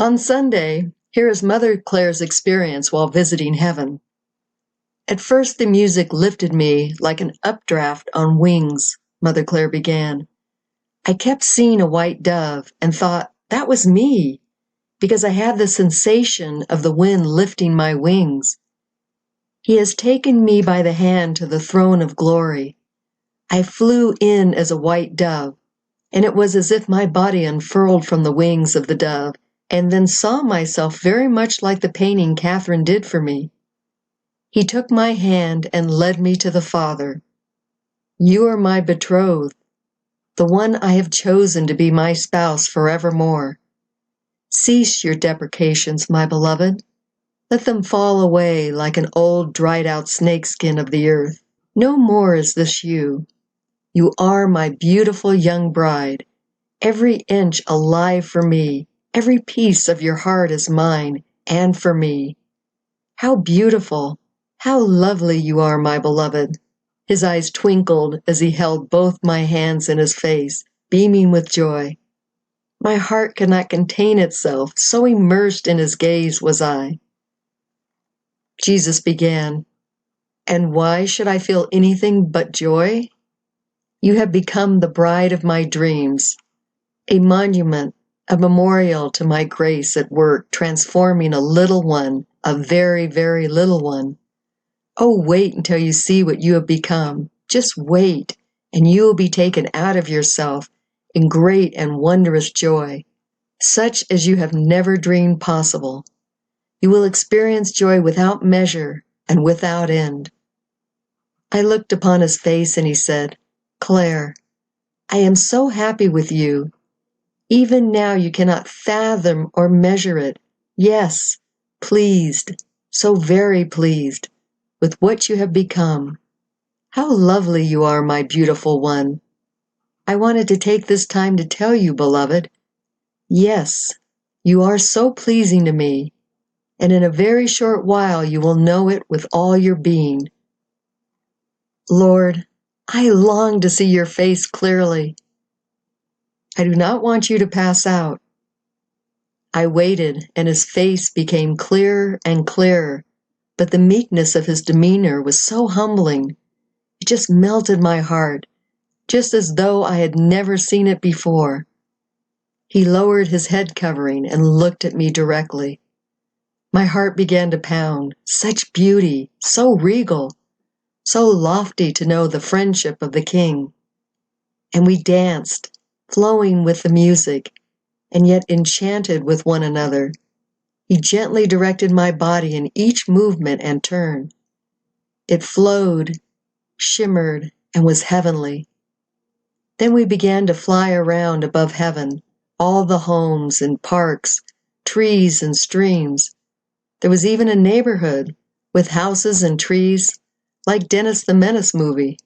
On Sunday, here is Mother Clare's experience while visiting heaven. At first the music lifted me like an updraft on wings, Mother Clare began. I kept seeing a white dove and thought that was me, because I had the sensation of the wind lifting my wings. He has taken me by the hand to the throne of glory. I flew in as a white dove, and it was as if my body unfurled from the wings of the dove, and then saw myself very much like the painting Catherine did for me. He took my hand and led me to the Father. You are my betrothed, the one I have chosen to be my spouse forevermore. Cease your deprecations, my beloved. Let them fall away like an old dried-out snakeskin of the earth. No more is this you. You are my beautiful young bride, every inch alive for me. Every piece of your heart is mine, and for me. How beautiful, how lovely you are, my beloved. His eyes twinkled as he held both my hands in his face, beaming with joy. My heart could not contain itself, so immersed in his gaze was I. Jesus began, "And why should I feel anything but joy? You have become the bride of my dreams, a monument, a memorial to my grace at work, transforming a little one, a very, very little one. Oh, wait until you see what you have become. Just wait, and you will be taken out of yourself in great and wondrous joy, such as you have never dreamed possible. You will experience joy without measure and without end." I looked upon his face and he said, "Clare, I am so happy with you. Even now you cannot fathom or measure it. Yes, pleased, so very pleased, with what you have become. How lovely you are, my beautiful one. I wanted to take this time to tell you, beloved. Yes, you are so pleasing to me, and in a very short while you will know it with all your being. Lord, I long to see your face clearly. I do not want you to pass out." I waited, and his face became clearer and clearer, but the meekness of his demeanor was so humbling. It just melted my heart, just as though I had never seen it before. He lowered his head covering and looked at me directly. My heart began to pound. Such beauty, so regal, so lofty to know the friendship of the King. And we danced, flowing with the music, and yet enchanted with one another. He gently directed my body in each movement and turn. It flowed, shimmered, and was heavenly. Then we began to fly around above heaven, all the homes and parks, trees and streams. There was even a neighborhood with houses and trees, like Dennis the Menace movie.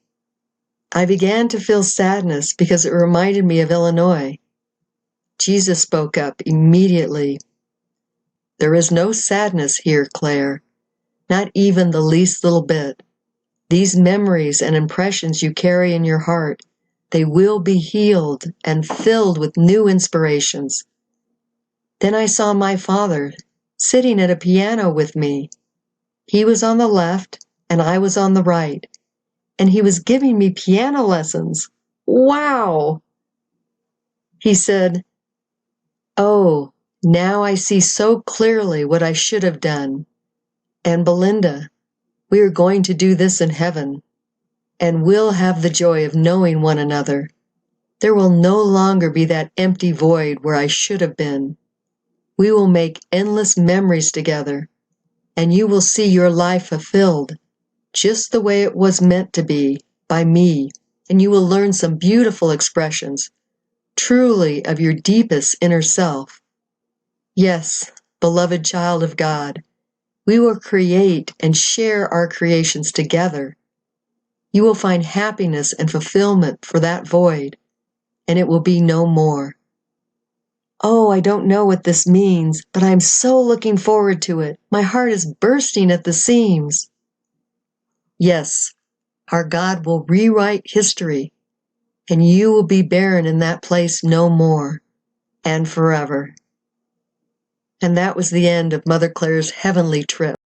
I began to feel sadness because it reminded me of Illinois. Jesus spoke up immediately. "There is no sadness here, Clare, not even the least little bit. These memories and impressions you carry in your heart, they will be healed and filled with new inspirations." Then I saw my father sitting at a piano with me. He was on the left and I was on the right, and he was giving me piano lessons. Wow! He said, "Oh, now I see so clearly what I should have done. And Belinda, we are going to do this in heaven, and we'll have the joy of knowing one another. There will no longer be that empty void where I should have been. We will make endless memories together, and you will see your life fulfilled, just the way it was meant to be, by me, and you will learn some beautiful expressions, truly of your deepest inner self. Yes, beloved child of God, we will create and share our creations together. You will find happiness and fulfillment for that void, and it will be no more. Oh, I don't know what this means, but I'm so looking forward to it. My heart is bursting at the seams." Yes, our God will rewrite history, and you will be barren in that place no more, and forever. And that was the end of Mother Clare's heavenly trip.